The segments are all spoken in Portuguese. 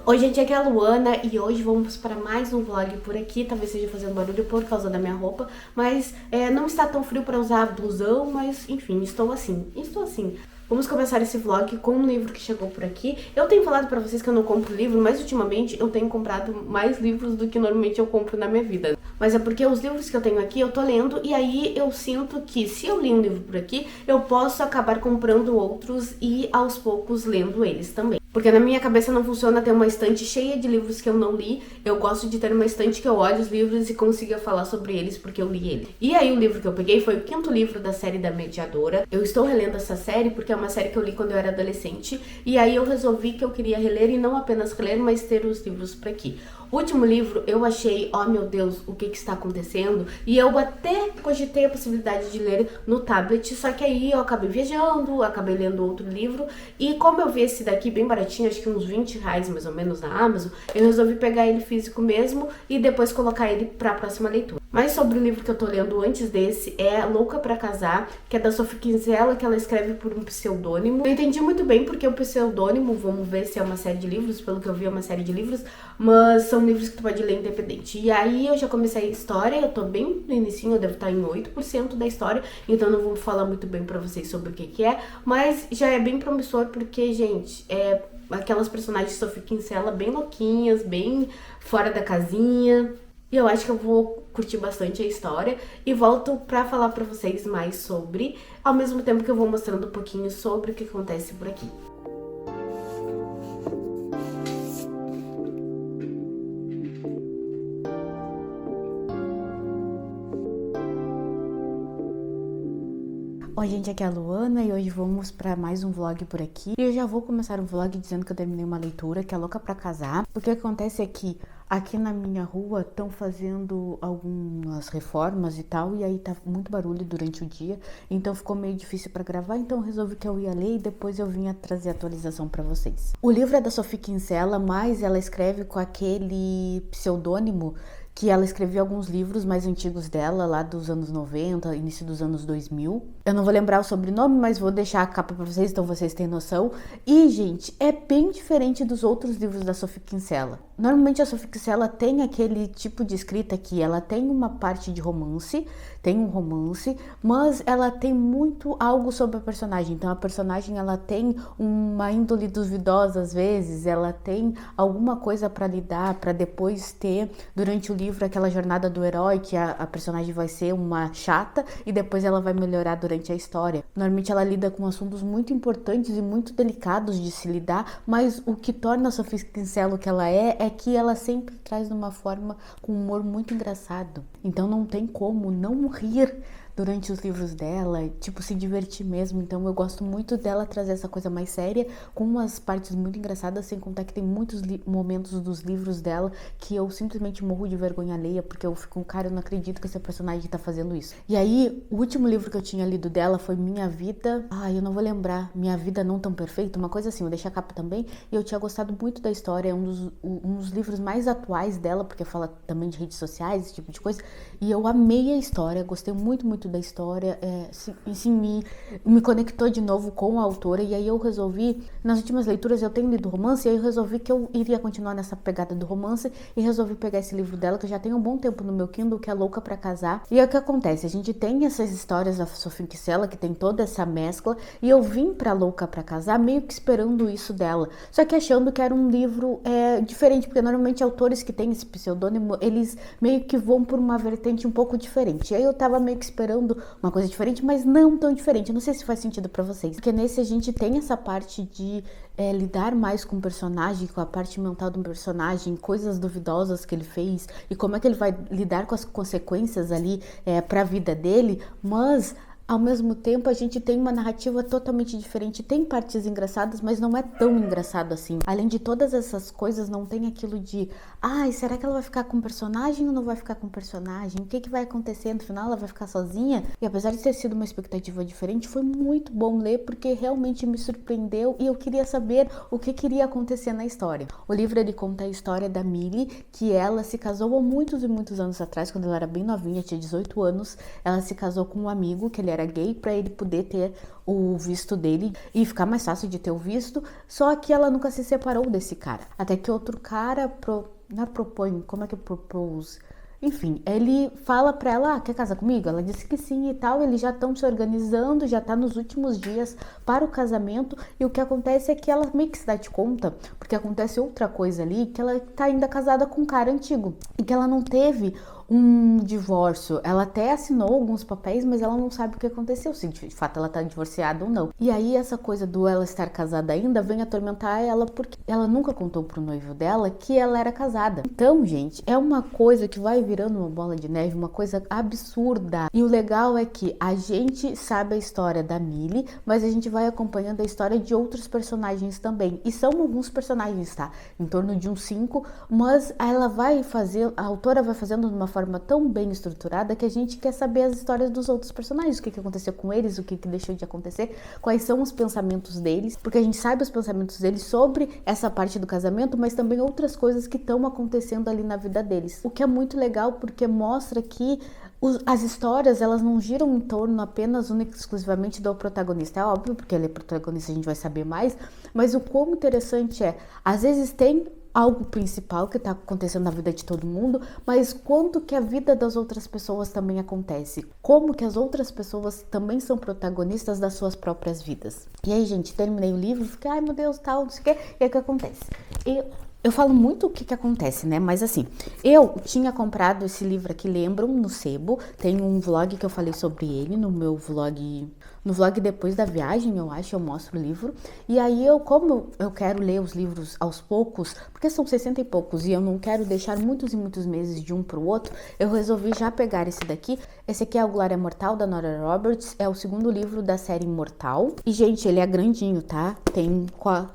Oi gente, aqui é a Luana e hoje vamos para mais um vlog por aqui. Talvez seja fazendo barulho por causa da minha roupa, mas não está tão frio para usar blusão, mas enfim, estou assim. Vamos começar esse vlog com um livro que chegou por aqui. Eu tenho falado pra vocês que eu não compro livro, mas ultimamente eu tenho comprado mais livros do que normalmente eu compro na minha vida. Mas é porque os livros que eu tenho aqui eu tô lendo e aí eu sinto que se eu li um livro por aqui, eu posso acabar comprando outros e aos poucos lendo eles também. Porque na minha cabeça não funciona ter uma estante cheia de livros que eu não li. Eu gosto de ter uma estante que eu olhe os livros e consiga falar sobre eles porque eu li ele. E aí o livro que eu peguei foi o 5º livro da série da Mediadora. Eu estou relendo essa série porque é uma série que eu li quando eu era adolescente. E aí eu resolvi que eu queria reler e não apenas reler, mas ter os livros por aqui. O último livro eu achei, oh meu Deus, o que está acontecendo? E eu até cogitei a possibilidade de ler no tablet, só que aí eu acabei viajando, acabei lendo outro livro. E como eu vi esse daqui bem baratinho, acho que uns R$20 mais ou menos na Amazon, eu resolvi pegar ele físico mesmo e depois colocar ele para a próxima leitura. Mas sobre o livro que eu tô lendo antes desse é Louca pra Casar, que é da Sophie Kinsella, que ela escreve por um pseudônimo. Eu entendi muito bem porque o pseudônimo, vamos ver se é uma série de livros, pelo que eu vi é uma série de livros, mas são livros que tu pode ler independente. E aí eu já comecei a história, eu tô bem no inicinho, eu devo estar em 8% da história, então não vou falar muito bem pra vocês sobre o que é, mas já é bem promissor porque, gente, aquelas personagens de Sophie Kinsella bem louquinhas, bem fora da casinha. E eu acho que eu vou curtir bastante a história e volto pra falar pra vocês mais sobre, ao mesmo tempo que eu vou mostrando um pouquinho sobre o que acontece por aqui. Oi gente, aqui é a Luana e hoje vamos para mais um vlog por aqui. E eu já vou começar o vlog dizendo que eu terminei uma leitura, que é Louca pra Casar. Porque o que acontece é que aqui na minha rua estão fazendo algumas reformas e tal, e aí tá muito barulho durante o dia, então ficou meio difícil para gravar, então eu resolvi que eu ia ler e depois eu vinha trazer a atualização para vocês. O livro é da Sophie Kinsella, mas ela escreve com aquele pseudônimo que ela escreveu alguns livros mais antigos dela, lá dos anos 90, início dos anos 2000. Eu não vou lembrar o sobrenome, mas vou deixar a capa pra vocês, então vocês têm noção. E, gente, é bem diferente dos outros livros da Sophie Kinsella. Normalmente a Sophie Kinsella tem aquele tipo de escrita que ela tem uma parte de romance, tem um romance, mas ela tem muito algo sobre a personagem. Então a personagem, ela tem uma índole duvidosa às vezes, ela tem alguma coisa pra lidar, pra depois ter, durante o livro, aquela jornada do herói, que a personagem vai ser uma chata e depois ela vai melhorar durante a história. Normalmente ela lida com assuntos muito importantes e muito delicados de se lidar, mas o que torna a Sophie Kinsella o que ela é que ela sempre traz de uma forma com um humor muito engraçado. Então não tem como não rir durante os livros dela, tipo, se divertir mesmo. Então eu gosto muito dela trazer essa coisa mais séria, com umas partes muito engraçadas, sem contar que tem muitos momentos dos livros dela que eu simplesmente morro de vergonha alheia, porque eu fico, cara, eu não acredito que essa personagem tá fazendo isso. E aí, o último livro que eu tinha lido dela foi Minha Vida, eu não vou lembrar, Minha Vida Não Tão Perfeita, uma coisa assim, eu deixei a capa também, e eu tinha gostado muito da história, é um dos livros mais atuais dela, porque fala também de redes sociais, esse tipo de coisa, e eu amei a história, gostei muito da história, me conectou de novo com a autora, e aí eu resolvi, nas últimas leituras eu tenho lido romance, e aí eu resolvi que eu iria continuar nessa pegada do romance, e resolvi pegar esse livro dela, que eu já tenho um bom tempo no meu Kindle, que é Louca pra Casar. E é o que acontece, a gente tem essas histórias da Sophie Kinsella, que tem toda essa mescla, e eu vim pra Louca pra Casar meio que esperando isso dela, só que achando que era um livro diferente, porque normalmente autores que têm esse pseudônimo, eles meio que vão por uma vertente um pouco diferente, e aí eu tava meio que esperando uma coisa diferente, mas não tão diferente. Eu não sei se faz sentido pra vocês, porque nesse a gente tem essa parte de lidar mais com o personagem, com a parte mental do personagem, coisas duvidosas que ele fez e como é que ele vai lidar com as consequências ali pra vida dele, mas ao mesmo tempo a gente tem uma narrativa totalmente diferente, tem partes engraçadas, mas não é tão engraçado assim. Além de todas essas coisas, não tem aquilo de será que ela vai ficar com o personagem ou não vai ficar com o personagem? O que vai acontecer no final? Ela vai ficar sozinha? E apesar de ter sido uma expectativa diferente, foi muito bom ler, porque realmente me surpreendeu e eu queria saber o que iria acontecer na história. O livro, ele conta a história da Millie, que ela se casou há muitos e muitos anos atrás, quando ela era bem novinha, tinha 18 anos, ela se casou com um amigo, que ele era era gay para ele poder ter o visto dele e ficar mais fácil de ter o visto, só que ela nunca se separou desse cara. Até que outro cara propõe, como é que propôs? Enfim, ele fala pra ela, quer casar comigo? Ela disse que sim e tal, eles já estão se organizando, já tá nos últimos dias para o casamento, e o que acontece é que ela meio que se dá de conta, porque acontece outra coisa ali, que ela tá ainda casada com um cara antigo, e que ela não teve um divórcio. Ela até assinou alguns papéis, mas ela não sabe o que aconteceu, se de fato ela tá divorciada ou não. E aí essa coisa do ela estar casada ainda vem atormentar ela, porque ela nunca contou pro noivo dela que ela era casada. Então, gente, é uma coisa que vai virando uma bola de neve, uma coisa absurda. E o legal é que a gente sabe a história da Millie, mas a gente vai acompanhando a história de outros personagens também. E são alguns personagens, tá? Em torno de uns 5, mas ela vai fazer, a autora vai fazendo de uma forma tão bem estruturada que a gente quer saber as histórias dos outros personagens, o que aconteceu com eles, o que deixou de acontecer, quais são os pensamentos deles, porque a gente sabe os pensamentos deles sobre essa parte do casamento, mas também outras coisas que estão acontecendo ali na vida deles. O que é muito legal porque mostra que as histórias, elas não giram em torno apenas, única e exclusivamente do protagonista. É óbvio, porque ele é protagonista, a gente vai saber mais, mas o quão interessante é, às vezes tem algo principal que está acontecendo na vida de todo mundo, mas quanto que a vida das outras pessoas também acontece, como que as outras pessoas também são protagonistas das suas próprias vidas. E aí, gente, terminei o livro, fiquei, ai meu Deus, tal, não sei o que, e aí o que acontece? Eu falo muito o que acontece, né? Mas assim, eu tinha comprado esse livro aqui, lembram, no Sebo. Tem um vlog que eu falei sobre ele no meu vlog, no vlog depois da viagem, eu acho, eu mostro o livro. E aí como eu quero ler os livros aos poucos, porque são 60 e poucos e eu não quero deixar muitos e muitos meses de um pro outro, eu resolvi já pegar esse daqui. Esse aqui é o Glória Mortal, da Nora Roberts, é o segundo livro da série Imortal. E, gente, ele é grandinho, tá? Tem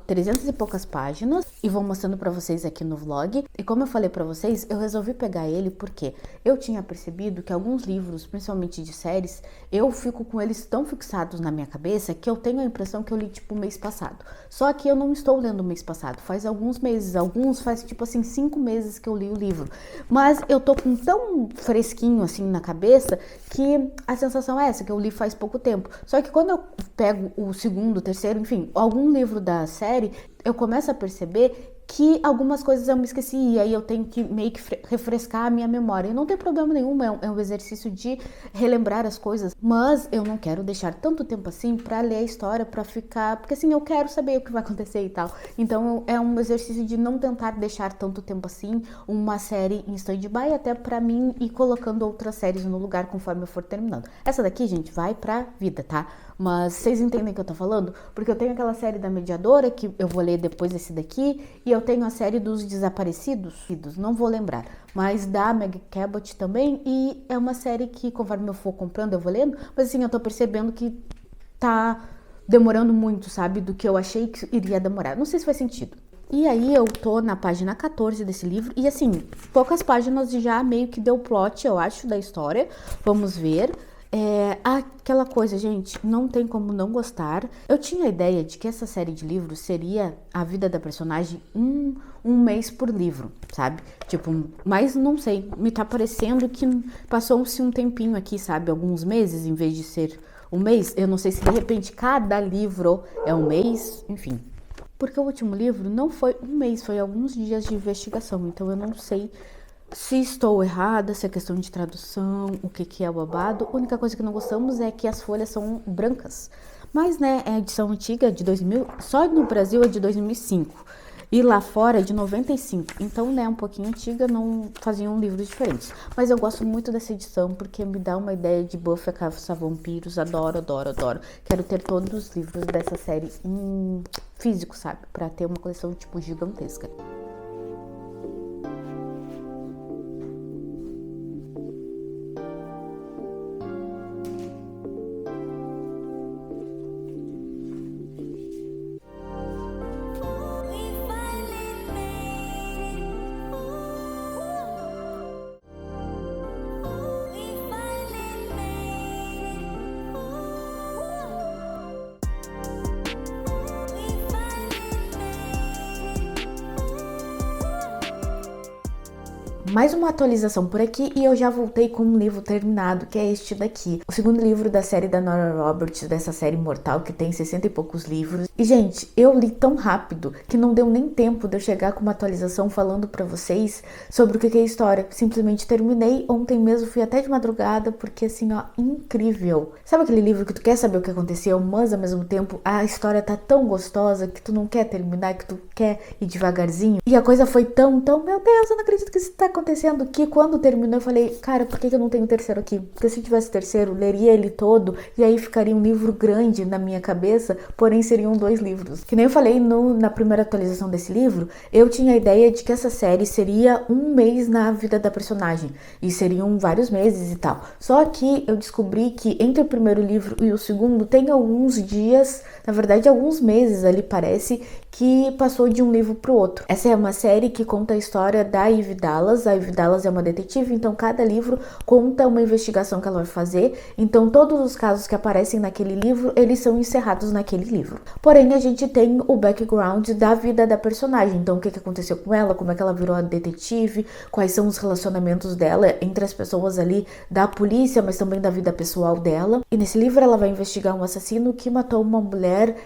300 e poucas páginas e vou mostrando pra vocês aqui no vlog. E como eu falei pra vocês, eu resolvi pegar ele porque eu tinha percebido que alguns livros, principalmente de séries, eu fico com eles tão fixados na minha cabeça que eu tenho a impressão que eu li, tipo, mês passado. Só que eu não estou lendo o mês passado, faz alguns meses, alguns faz, tipo assim, 5 meses que eu li o livro. Mas eu tô com tão fresquinho, assim, na cabeça, que a sensação é essa, que eu li faz pouco tempo. Só que quando eu pego o segundo, terceiro, enfim, algum livro da série, eu começo a perceber que algumas coisas eu me esqueci e aí eu tenho que meio que refrescar a minha memória. E não tem problema nenhum, é um exercício de relembrar as coisas, mas eu não quero deixar tanto tempo assim pra ler a história, pra ficar... Porque assim, eu quero saber o que vai acontecer e tal. Então é um exercício de não tentar deixar tanto tempo assim uma série em stand-by, até pra mim ir colocando outras séries no lugar conforme eu for terminando. Essa daqui, gente, vai pra vida, tá? Mas vocês entendem o que eu tô falando? Porque eu tenho aquela série da Mediadora, que eu vou ler depois desse daqui, e eu tenho a série dos Desaparecidos, não vou lembrar, mas da Meg Cabot também, e é uma série que, conforme eu for comprando, eu vou lendo, mas assim, eu tô percebendo que tá demorando muito, sabe, do que eu achei que iria demorar. Não sei se faz sentido. E aí eu tô na página 14 desse livro, e assim, poucas páginas já meio que deu plot, eu acho, da história. Vamos ver. Aquela coisa, gente, não tem como não gostar. Eu tinha a ideia de que essa série de livros seria a vida da personagem um mês por livro, sabe? Tipo, mas não sei, me tá parecendo que passou-se um tempinho aqui, sabe? Alguns meses em vez de ser um mês. Eu não sei se de repente cada livro é um mês, enfim. Porque o último livro não foi um mês, foi alguns dias de investigação, então eu não sei se estou errada, se é questão de tradução, o que é o babado. A única coisa que não gostamos é que as folhas são brancas. Mas, né, é a edição antiga de 2000, só no Brasil é de 2005. E lá fora é de 95. Então, né, um pouquinho antiga, não faziam livros diferentes. Mas eu gosto muito dessa edição, porque me dá uma ideia de Buffy a Caça-Vampiros. Adoro, adoro, adoro. Quero ter todos os livros dessa série em físico, sabe? Pra ter uma coleção, tipo, gigantesca. mais uma atualização por aqui e eu já voltei com um livro terminado, que é este daqui. O segundo livro da série da Nora Roberts, dessa série Imortal, que tem 60 e poucos livros. E, gente, eu li tão rápido que não deu nem tempo de eu chegar com uma atualização falando pra vocês sobre o que é a história. Simplesmente terminei ontem mesmo, fui até de madrugada, porque assim, ó, incrível. Sabe aquele livro que tu quer saber o que aconteceu, mas ao mesmo tempo a história tá tão gostosa que tu não quer terminar, que tu quer ir devagarzinho? E a coisa foi tão, meu Deus, eu não acredito que isso tá acontecendo, que quando terminou eu falei, cara, por que eu não tenho terceiro aqui? Porque se eu tivesse terceiro, leria ele todo e aí ficaria um livro grande na minha cabeça, porém seriam 2 livros. Que nem eu falei na primeira atualização desse livro, eu tinha a ideia de que essa série seria um mês na vida da personagem e seriam vários meses e tal. Só que eu descobri que entre o primeiro livro e o segundo tem alguns dias, na verdade alguns meses ali parece, que passou de um livro pro outro. Essa é uma série que conta a história da Ivy Dallas. A Ivy Dallas é uma detetive, então cada livro conta uma investigação que ela vai fazer. Então todos os casos que aparecem naquele livro, eles são encerrados naquele livro. Porém, a gente tem o background da vida da personagem. Então o que aconteceu com ela, como é que ela virou a detetive, quais são os relacionamentos dela entre as pessoas ali da polícia, mas também da vida pessoal dela. E nesse livro ela vai investigar um assassino que matou uma mulher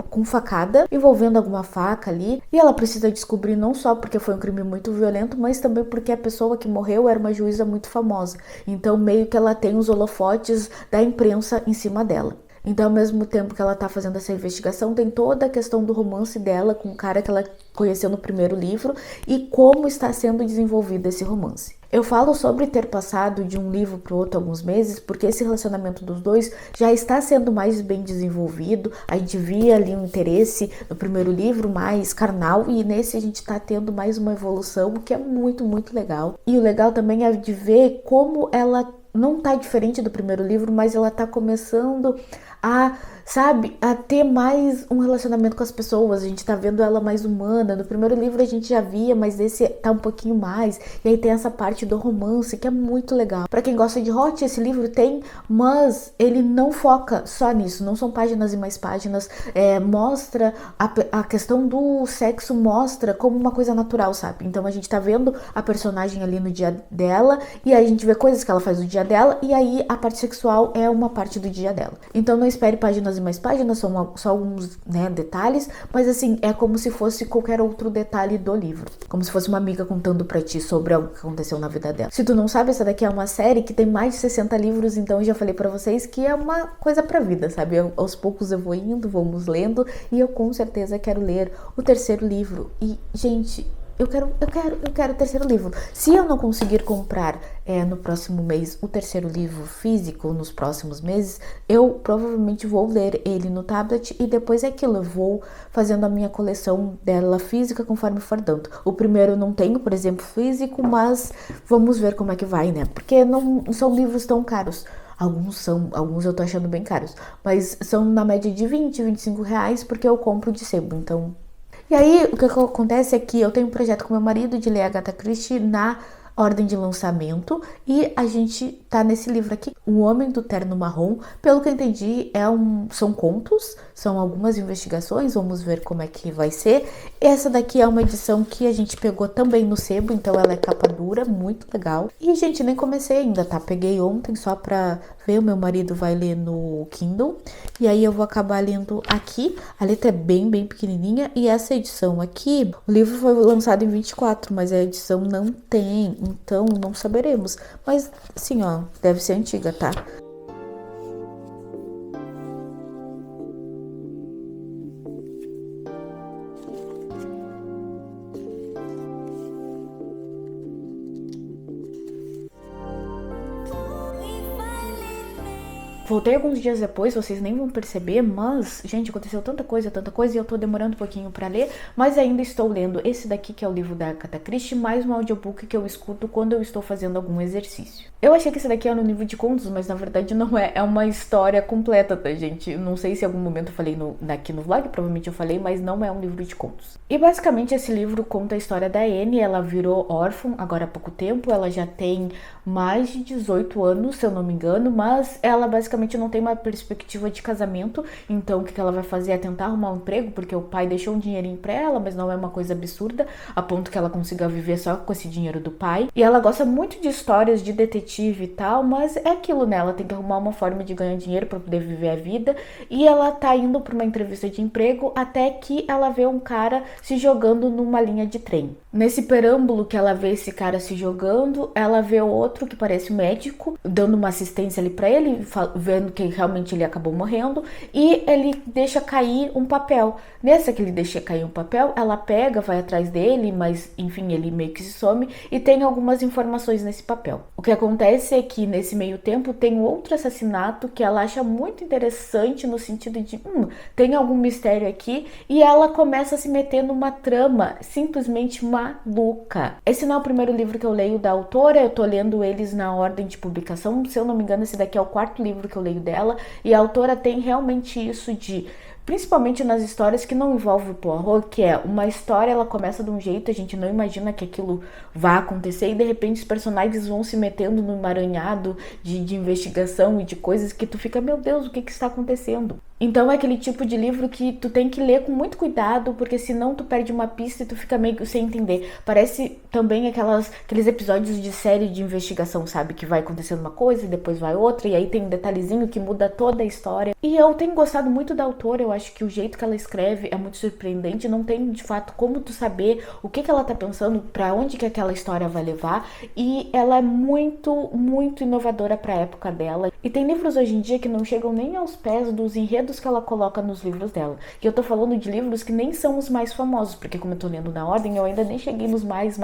com facada, envolvendo alguma faca ali, e ela precisa descobrir não só porque foi um crime muito violento, mas também porque a pessoa que morreu era uma juíza muito famosa, então meio que ela tem os holofotes da imprensa em cima dela. Então, ao mesmo tempo que ela tá fazendo essa investigação, tem toda a questão do romance dela com o cara que ela conheceu no primeiro livro e como está sendo desenvolvido esse romance. Eu falo sobre ter passado de um livro para o outro alguns meses, porque esse relacionamento dos dois já está sendo mais bem desenvolvido. A gente via ali um interesse no primeiro livro mais carnal e nesse a gente está tendo mais uma evolução, o que é muito, muito legal. E o legal também é de ver como ela não tá diferente do primeiro livro, mas ela tá começando a ter mais um relacionamento com as pessoas. A gente tá vendo ela mais humana. No primeiro livro a gente já via, mas esse tá um pouquinho mais. E aí tem essa parte do romance que é muito legal. Pra quem gosta de hot, esse livro tem, mas ele não foca só nisso. Não são páginas e mais páginas. Mostra a questão do sexo, mostra como uma coisa natural, sabe? Então a gente tá vendo a personagem ali no dia dela, e aí a gente vê coisas que ela faz no dia dela, e aí a parte sexual é uma parte do dia dela. Então não espere páginas e mais páginas, são só alguns, detalhes, mas assim, é como se fosse qualquer outro detalhe do livro. Como se fosse uma amiga contando pra ti sobre algo que aconteceu na vida dela. Se tu não sabe, essa daqui é uma série que tem mais de 60 livros, então eu já falei pra vocês que é uma coisa pra vida, sabe? Aos poucos eu vou indo, vamos lendo, e eu com certeza quero ler o terceiro livro. E, gente, eu quero o terceiro livro. Se eu não conseguir comprar no próximo mês o terceiro livro físico, nos próximos meses, eu provavelmente vou ler ele no tablet e depois é aquilo, eu vou fazendo a minha coleção dela física conforme for dando. O primeiro eu não tenho, por exemplo, físico, mas vamos ver como é que vai, né? Porque não são livros tão caros. Alguns eu tô achando bem caros, mas são na média de 20, 25 reais, porque eu compro de sebo, então... E aí, o que acontece é que eu tenho um projeto com meu marido de ler Agatha Christie na ordem de lançamento, e a gente tá nesse livro aqui, O Homem do Terno Marrom. Pelo que eu entendi, são contos, são algumas investigações, vamos ver como é que vai ser. Essa daqui é uma edição que a gente pegou também no sebo, então ela é capa dura, muito legal. E, gente, nem comecei ainda, tá? Peguei ontem só pra ver, o meu marido vai ler no Kindle, e aí eu vou acabar lendo aqui. A letra é bem, bem pequenininha, e essa edição aqui, o livro foi lançado em 24, mas a edição não tem, então não saberemos. Mas, assim, ó, deve ser antiga, tá? Voltei alguns dias depois, vocês nem vão perceber, mas, gente, aconteceu tanta coisa, e eu tô demorando um pouquinho pra ler, mas ainda estou lendo esse daqui, que é o livro da Agatha Christie, mais um audiobook que eu escuto quando eu estou fazendo algum exercício. Eu achei que esse daqui era um livro de contos, mas na verdade não é uma história completa, tá, gente? Não sei se em algum momento eu falei aqui no vlog, provavelmente eu falei, mas não é um livro de contos. E basicamente esse livro conta a história da Anne. Ela virou órfã agora há pouco tempo, ela já tem mais de 18 anos, se eu não me engano, mas ela basicamente basicamente não tem uma perspectiva de casamento, então o que ela vai fazer é tentar arrumar um emprego, porque o pai deixou um dinheirinho pra ela, mas não é uma coisa absurda, a ponto que ela consiga viver só com esse dinheiro do pai. E ela gosta muito de histórias de detetive e tal, mas é aquilo, né? Ela tem que arrumar uma forma de ganhar dinheiro pra poder viver a vida, e ela tá indo pra uma entrevista de emprego até que ela vê um cara se jogando numa linha de trem. Nesse perâmbulo que ela vê esse cara se jogando, ela vê outro que parece um médico, dando uma assistência ali pra ele, vendo que realmente ele acabou morrendo, e ele deixa cair um papel. Nessa que ele deixa cair um papel, ela pega, vai atrás dele, mas enfim, ele meio que se some, e tem algumas informações nesse papel. O que acontece é que nesse meio tempo tem outro assassinato que ela acha muito interessante, no sentido de, tem algum mistério aqui, e ela começa a se meter numa trama simplesmente maluca. Esse não é o primeiro livro que eu leio da autora, eu tô lendo eles na ordem de publicação, se eu não me engano esse daqui é o 4º livro que eu leio dela, e a autora tem realmente isso de, principalmente nas histórias que não envolvem o Poirot, que é uma história, ela começa de um jeito, a gente não imagina que aquilo vai acontecer, e de repente os personagens vão se metendo num emaranhado de investigação e de coisas que tu fica, meu Deus, o que está acontecendo? Então é aquele tipo de livro que tu tem que ler com muito cuidado, porque senão tu perde uma pista e tu fica meio sem entender. Parece também aqueles episódios de série de investigação, sabe? Que vai acontecendo uma coisa e depois vai outra, e aí tem um detalhezinho que muda toda a história. E eu tenho gostado muito da autora, eu acho que o jeito que ela escreve é muito surpreendente, não tem de fato como tu saber o que ela tá pensando, pra onde que aquela história vai levar, e ela é muito, muito inovadora pra época dela. E tem livros hoje em dia que não chegam nem aos pés dos enredos que ela coloca nos livros dela. E eu tô falando de livros que nem são os mais famosos, porque como eu tô lendo na ordem, eu ainda nem cheguei nos mais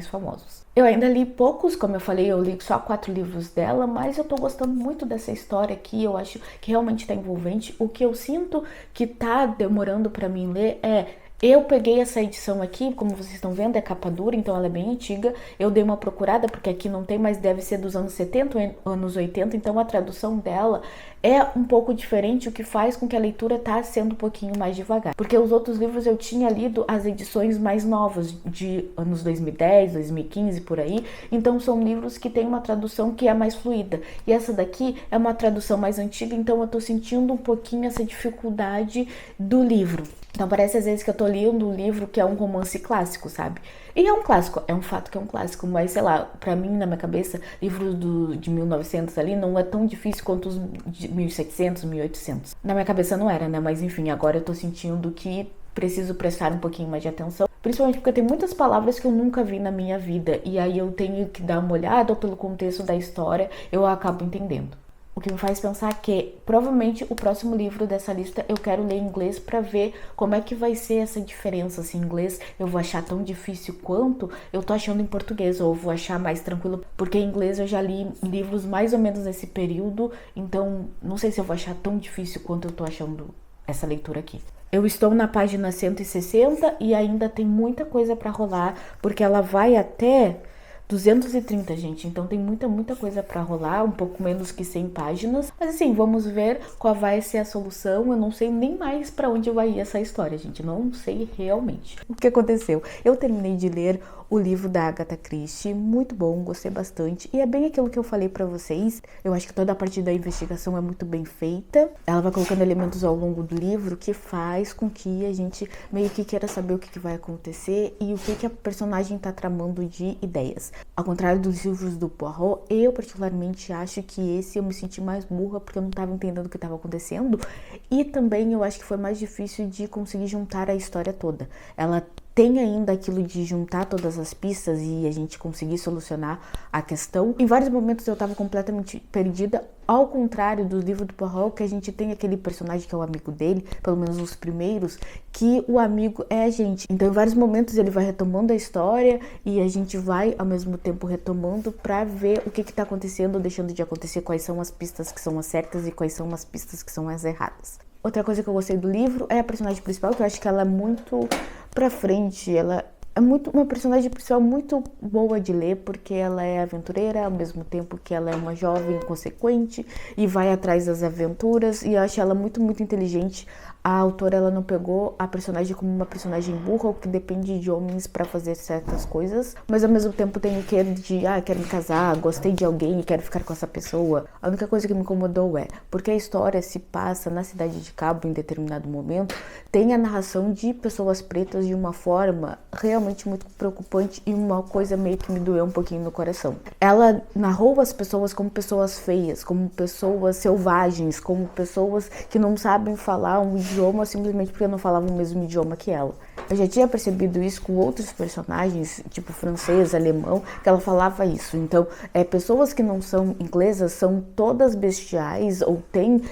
famosos. Eu ainda li poucos, como eu falei, eu li só 4 livros dela, mas eu tô gostando muito dessa história aqui, eu acho que realmente tá envolvente. O que eu sinto que tá demorando pra mim ler é... Eu peguei essa edição aqui, como vocês estão vendo, é capa dura, então ela é bem antiga. Eu dei uma procurada, porque aqui não tem, mas deve ser dos anos 70, anos 80, então a tradução dela é um pouco diferente, o que faz com que a leitura tá sendo um pouquinho mais devagar. Porque os outros livros eu tinha lido as edições mais novas, de anos 2010, 2015, por aí, então são livros que tem uma tradução que é mais fluida. E essa daqui é uma tradução mais antiga, então eu tô sentindo um pouquinho essa dificuldade do livro. Então parece às vezes que eu tô lendo um livro que é um romance clássico, sabe? E é um clássico, é um fato que é um clássico, mas sei lá, pra mim, na minha cabeça, livros de 1900 ali não é tão difícil quanto os de 1700, 1800. Na minha cabeça não era, né? Mas enfim, agora eu tô sentindo que preciso prestar um pouquinho mais de atenção, principalmente porque tem muitas palavras que eu nunca vi na minha vida, e aí eu tenho que dar uma olhada, ou pelo contexto da história, eu acabo entendendo. O que me faz pensar que provavelmente o próximo livro dessa lista eu quero ler em inglês pra ver como é que vai ser essa diferença. Se em inglês eu vou achar tão difícil quanto eu tô achando em português, ou vou achar mais tranquilo, porque em inglês eu já li livros mais ou menos nesse período, então não sei se eu vou achar tão difícil quanto eu tô achando essa leitura aqui. Eu estou na página 160 e ainda tem muita coisa pra rolar, porque ela vai até 230, gente, então tem muita coisa pra rolar, um pouco menos que 100 páginas, mas assim, vamos ver qual vai ser a solução. Eu não sei nem mais pra onde vai ir essa história, gente, não sei realmente o que aconteceu. Eu terminei de ler o livro da Agatha Christie, muito bom, gostei bastante, e é bem aquilo que eu falei pra vocês. Eu acho que toda a parte da investigação é muito bem feita, ela vai colocando elementos ao longo do livro que faz com que a gente meio que queira saber o que vai acontecer e o que a personagem tá tramando de ideias. Ao contrário dos livros do Poirot, eu particularmente acho que esse eu me senti mais burra porque eu não tava entendendo o que tava acontecendo, e também eu acho que foi mais difícil de conseguir juntar a história toda. Ela tem ainda aquilo de juntar todas as pistas e a gente conseguir solucionar a questão. Em vários momentos eu tava completamente perdida, ao contrário do livro do Poirot, que a gente tem aquele personagem que é o amigo dele, pelo menos os primeiros, que o amigo é a gente. Então em vários momentos ele vai retomando a história e a gente vai ao mesmo tempo retomando pra ver o que tá acontecendo, deixando de acontecer, quais são as pistas que são as certas e quais são as pistas que são as erradas. Outra coisa que eu gostei do livro é a personagem principal, que eu acho que ela é muito pra frente, ela é uma personagem principal muito boa de ler, porque ela é aventureira, ao mesmo tempo que ela é uma jovem inconsequente e vai atrás das aventuras, e eu acho ela muito inteligente a autora ela não pegou a personagem como uma personagem burra ou que depende de homens pra fazer certas coisas, mas ao mesmo tempo tem o que de, quero me casar, gostei de alguém e quero ficar com essa pessoa. A única coisa que me incomodou porque a história se passa na cidade de Cabo em determinado momento, tem a narração de pessoas pretas de uma forma realmente muito preocupante e uma coisa meio que me doeu um pouquinho no coração. Ela narrou as pessoas como pessoas feias, como pessoas selvagens, como pessoas que não sabem falar um idioma simplesmente porque não falavam o mesmo idioma que ela. Eu já tinha percebido isso com outros personagens, tipo francês, alemão, que ela falava isso. Então, pessoas que não são inglesas são todas bestiais ou têm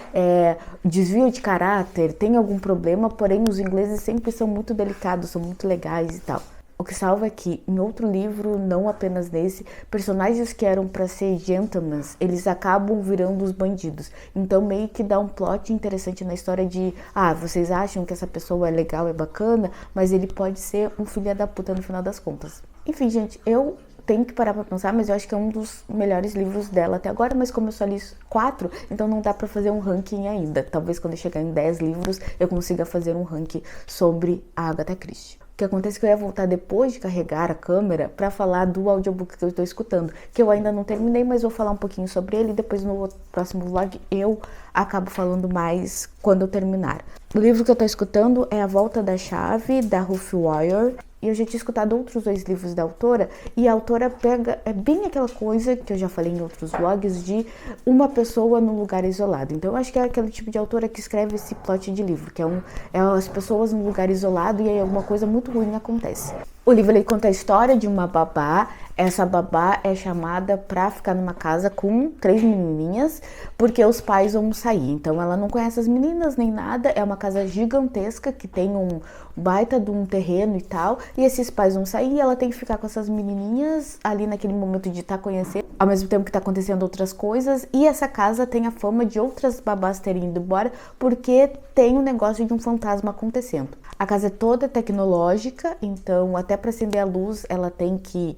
desvio de caráter, têm algum problema, porém os ingleses sempre são muito delicados, são muito legais e tal. O que salva é que, em outro livro, não apenas nesse, personagens que eram pra ser gentlemen, eles acabam virando os bandidos. Então, meio que dá um plot interessante na história de, vocês acham que essa pessoa é legal, é bacana, mas ele pode ser um filho da puta no final das contas. Enfim, gente, eu tenho que parar pra pensar, mas eu acho que é um dos melhores livros dela até agora, mas como eu só li 4, então não dá pra fazer um ranking ainda. Talvez quando eu chegar em 10 livros, eu consiga fazer um ranking sobre a Agatha Christie. O que acontece é que eu ia voltar depois de carregar a câmera para falar do audiobook que eu estou escutando, que eu ainda não terminei, mas vou falar um pouquinho sobre ele e depois no próximo vlog eu acabo falando mais quando eu terminar. O livro que eu estou escutando é A Volta da Chave, da Ruth Wire. E eu já tinha escutado outros 2 livros da autora, e a autora pega, bem aquela coisa que eu já falei em outros vlogs, de uma pessoa num lugar isolado. Então eu acho que é aquele tipo de autora que escreve esse plot de livro, que é as pessoas num lugar isolado e aí alguma coisa muito ruim acontece. O livro ele conta a história de uma babá. Essa babá é chamada pra ficar numa casa com 3 menininhas, porque os pais vão sair. Então ela não conhece as meninas nem nada, é uma casa gigantesca que tem um baita de um terreno e tal, e esses pais vão sair e ela tem que ficar com essas menininhas ali naquele momento de estar conhecendo, ao mesmo tempo que tá acontecendo outras coisas, e essa casa tem a fama de outras babás terem ido embora, porque tem um negócio de um fantasma acontecendo. A casa é toda tecnológica, então até para acender a luz ela tem que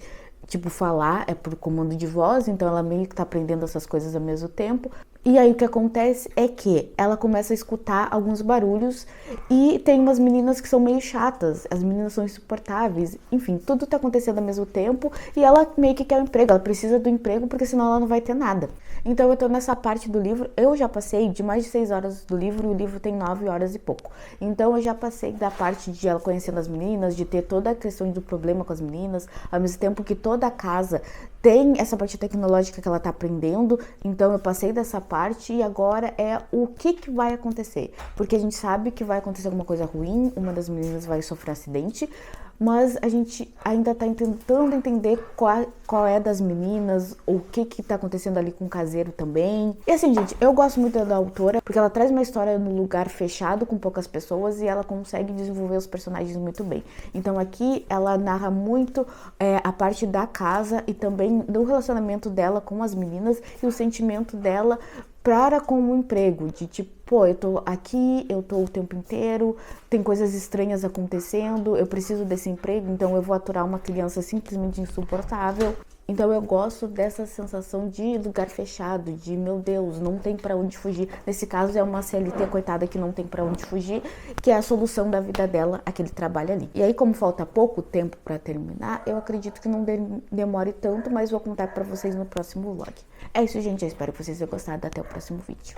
falar, é por comando de voz, então ela meio que tá aprendendo essas coisas ao mesmo tempo. E aí o que acontece é que ela começa a escutar alguns barulhos e tem umas meninas que são meio chatas, as meninas são insuportáveis, enfim, tudo tá acontecendo ao mesmo tempo e ela meio que quer um emprego, ela precisa do emprego porque senão ela não vai ter nada. Então eu tô nessa parte do livro, eu já passei de mais de 6 horas do livro e o livro tem 9 horas e pouco. Então eu já passei da parte de ela conhecendo as meninas, de ter toda a questão do problema com as meninas, ao mesmo tempo que toda a casa tem essa parte tecnológica que ela tá aprendendo, então eu passei dessa parte e agora é o que vai acontecer, porque a gente sabe que vai acontecer alguma coisa ruim, uma das meninas vai sofrer acidente, mas a gente ainda tá tentando entender qual é das meninas, o que tá acontecendo ali com o caseiro também. E assim, gente, eu gosto muito da autora, porque ela traz uma história num lugar fechado, com poucas pessoas, e ela consegue desenvolver os personagens muito bem. Então aqui ela narra muito a parte da casa e também do relacionamento dela com as meninas e o sentimento dela para com o emprego, de eu tô aqui, eu tô o tempo inteiro, tem coisas estranhas acontecendo, eu preciso desse emprego, então eu vou aturar uma criança simplesmente insuportável. Então eu gosto dessa sensação de lugar fechado, de meu Deus, não tem pra onde fugir. Nesse caso é uma CLT coitada que não tem pra onde fugir, que é a solução da vida dela, aquele trabalho ali. E aí como falta pouco tempo pra terminar, eu acredito que não demore tanto, mas vou contar pra vocês no próximo vlog. É isso, gente, eu espero que vocês tenham gostado, até o próximo vídeo.